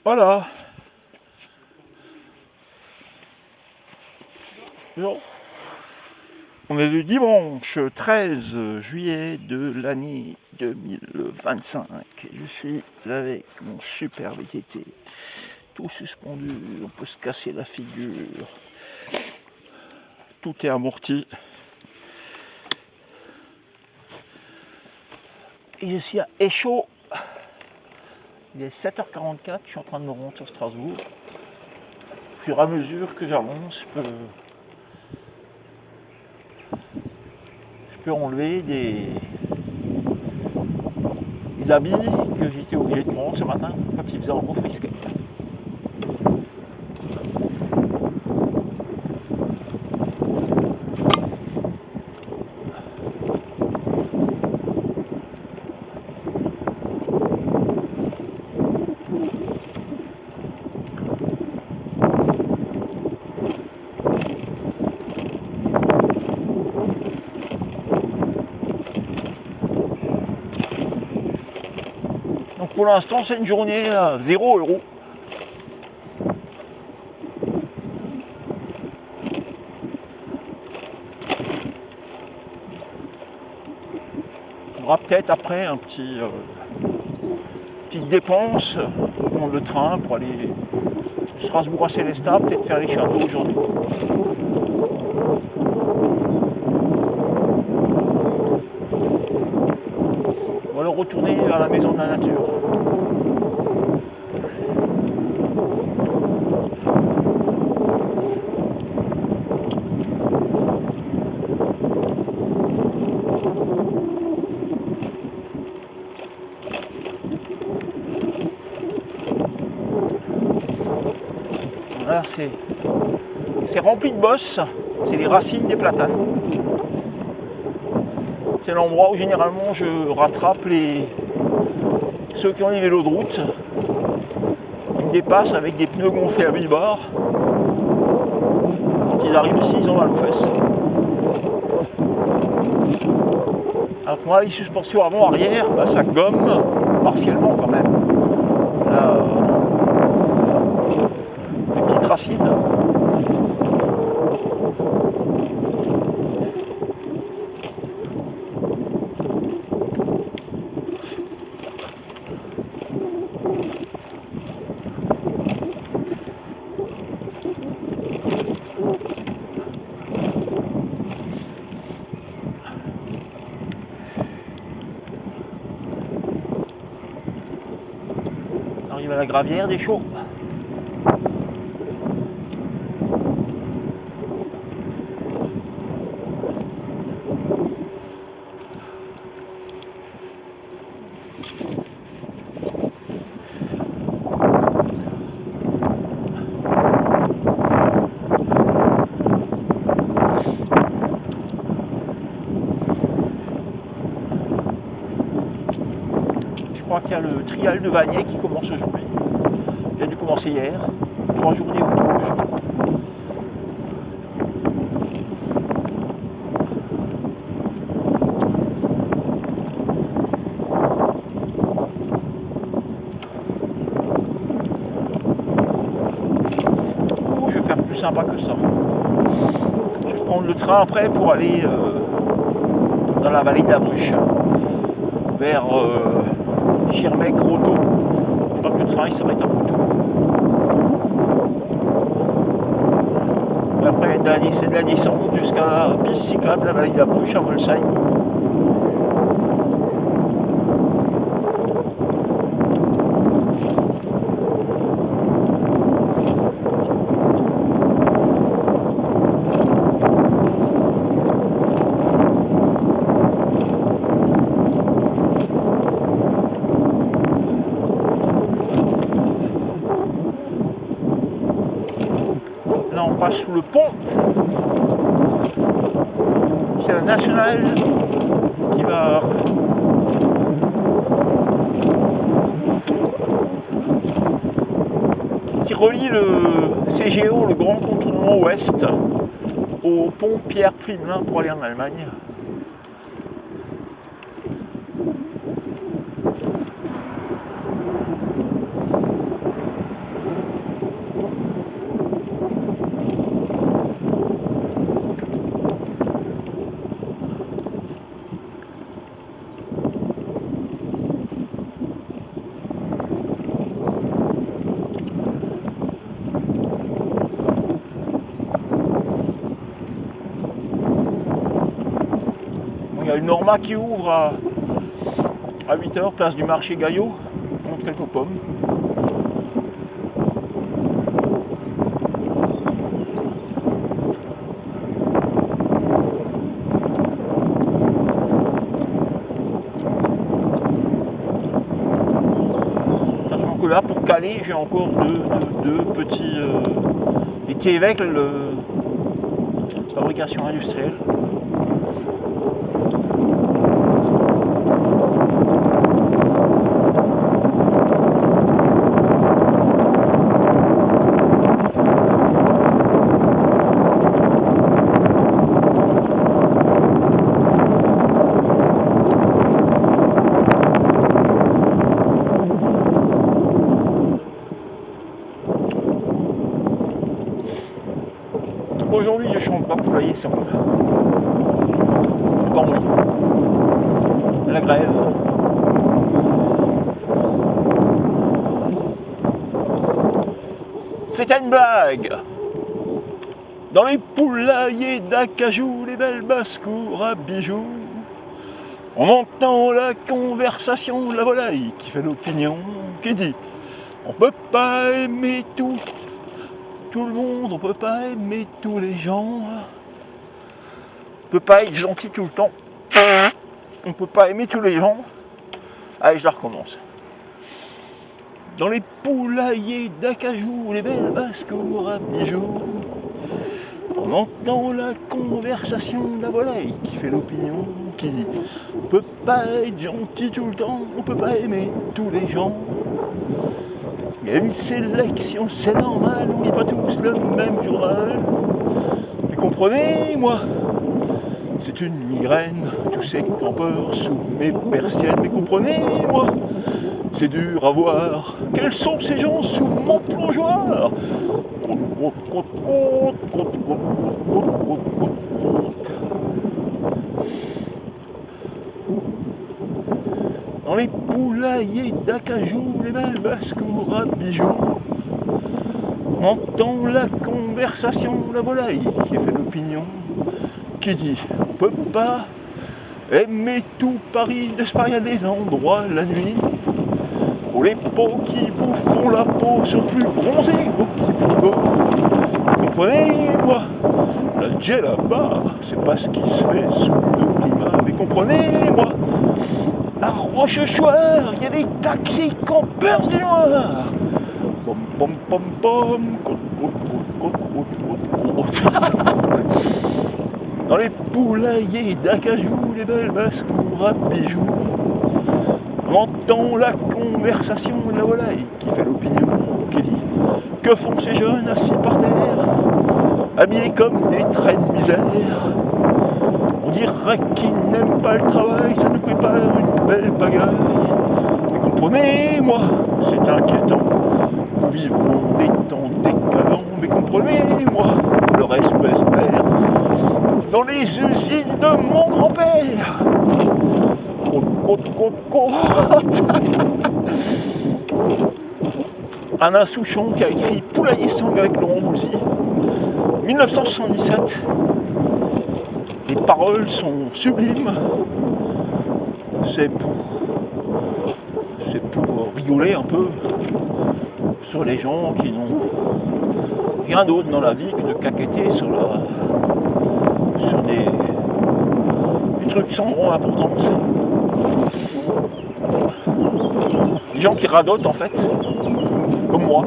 Voilà. Bon. On est le dimanche 13 juillet de l'année 2025. Je suis avec mon super VTT, tout suspendu, on peut se casser la figure. Tout est amorti. Et je suis à Échaud. Il est 7h44, je suis en train de me rendre sur Strasbourg. Au fur et à mesure que j'avance, je peux enlever des habits que j'étais obligé de prendre ce matin quand il faisait encore frisquet. Donc pour l'instant c'est une journée à 0 €. On aura peut-être après un petite dépense pour prendre le train pour aller de Strasbourg à Célestat, peut-être faire les châteaux aujourd'hui. On va alors retourner à la maison de la nature. Là c'est rempli de bosses, c'est les racines des platanes. C'est l'endroit où généralement je rattrape ceux qui ont les vélos de route, qui me dépassent avec des pneus gonflés à 8 bars. Quand ils arrivent ici, ils ont mal aux fesses. Alors que moi, les suspensions avant-arrière, ça gomme partiellement quand même. Là, des petites racines. On arrive à la gravière des Chauds. Je crois qu'il y a le trial de Vagney qui commence aujourd'hui. Il a dû commencer hier. 3 journées au rouge. Je vais faire plus sympa que ça. Je vais prendre le train après pour aller dans la vallée de la Bruche, vers Schirmeck-Roto. Je crois que le train il s'arrête à Roto. Et après c'est de la descente jusqu'à la piste cyclable de la vallée de la Bruche à Molsheim. Là on passe sous le pont. C'est la nationale qui relie le CGO, le grand contournement ouest, au pont Pierre-Pflimlin pour aller en Allemagne. Norma qui ouvre à 8h, place du marché Gaillot. Je montre quelques pommes. Sachant que là, pour caler, j'ai encore deux petits étiers-évêques, fabrication industrielle. Aujourd'hui, je chante pas poulailler sans. J'ai pas envie. La grève. C'était une blague. Dans les poulaillers d'Acajou, les belles basses-cours à bijoux, on entend la conversation de la volaille qui fait l'opinion, qui dit on peut pas aimer tout le monde, on peut pas aimer tous les gens, on peut pas être gentil tout le temps, on peut pas aimer tous les gens. Allez, je la recommence. Dans les poulaillers d'Acajou, les belles basses-cours à bijoux, on entend la conversation de la volaille qui fait l'opinion, qui dit on peut pas être gentil tout le temps, on peut pas aimer tous les gens. Il y a une sélection, c'est normal, on lit pas tous le même journal. Mais comprenez-moi, c'est une migraine, tous ces campeurs sous mes persiennes. Mais comprenez-moi, c'est dur à voir. Quels sont ces gens sous mon plongeoir? Dans les poulaillers d'Acajou, les belles basses-cours à bijoux, on entend la conversation de la volaille qui fait l'opinion, qui dit on peut pas aimer tout Paris, n'est-ce pas, il y a des endroits la nuit où les peaux qui vous font la peau sont plus bronzées au petit frigo. Comprenez-moi, la jet là-bas, c'est pas ce qui se fait sous le climat. Mais comprenez-moi, à Rochechouart, il y a des taxis qui ont peur du noir. Pom pom pom pom, dans les poulaillers d'Acajou, les belles basses-cours à bijoux, on entend la conversation de la volaille qui fait l'opinion, qui dit que font ces jeunes assis par terre, habillés comme des traits de misère. On dirait qu'ils n'aiment pas le travail, ça nous prépare une belle bagarre. Mais comprenez-moi, c'est inquiétant, nous vivons des temps décadents. Mais comprenez-moi, le respect se perd dans les usines de mon grand-père. Alain Souchon qui a écrit Poulailler Sang avec Laurent Voulzy, 1977. Les paroles sont sublimes. C'est pour rigoler un peu sur les gens qui n'ont rien d'autre dans la vie que de caqueter sur des trucs sans grande importance. Les gens qui radotent en fait, comme moi.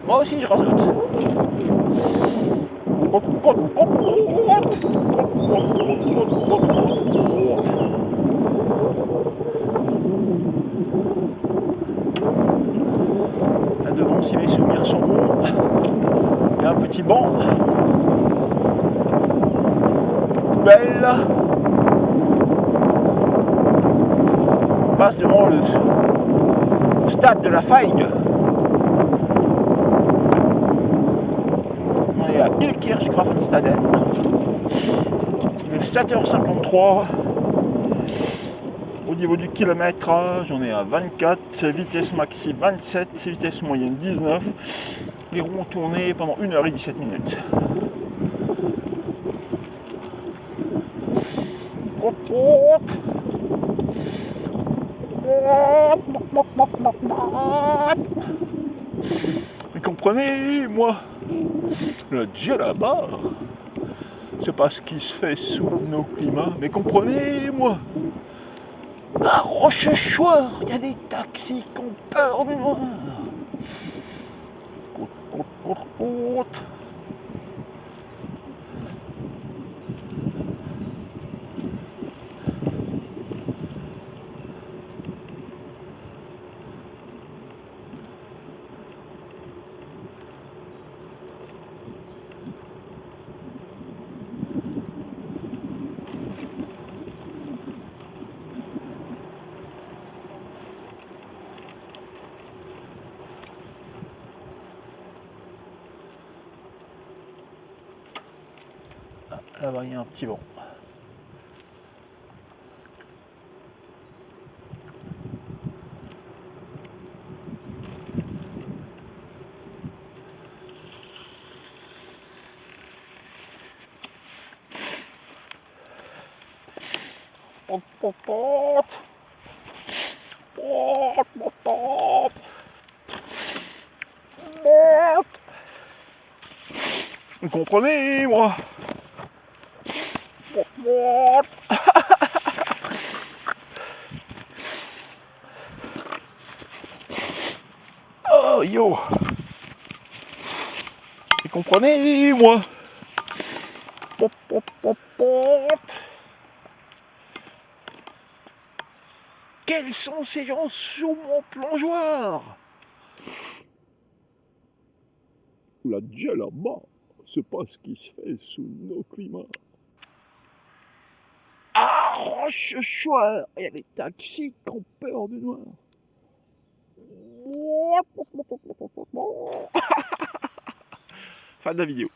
Moi aussi je radote. Là devant, si mes souvenirs sont bons, il y a un petit banc, poubelle. On passe devant le stade de la Feigue. On est à Ilkirch-Grafenstaden. Il est 7h53. Au niveau du kilométrage, on est à 24, vitesse maxi 27, vitesse moyenne 19. Les roues ont tourné pendant 1h17 minutes. Mais comprenez, moi, le Dieu là-bas, c'est pas ce qui se fait sous nos climats. Mais comprenez-moi, à Rochechouart, il y a des taxis qui ont peur du noir. Côte. Là-bas, il y a un petit vent. Vous comprenez, moi? Oh, yo! Vous comprenez, moi? Quels sont ces gens sous mon plongeoir? La Dieu là-bas, c'est pas ce qui se fait sous nos climats. Ah, Rochechouart, il y a des taxis qui ont peur du noir. Fin de la vidéo.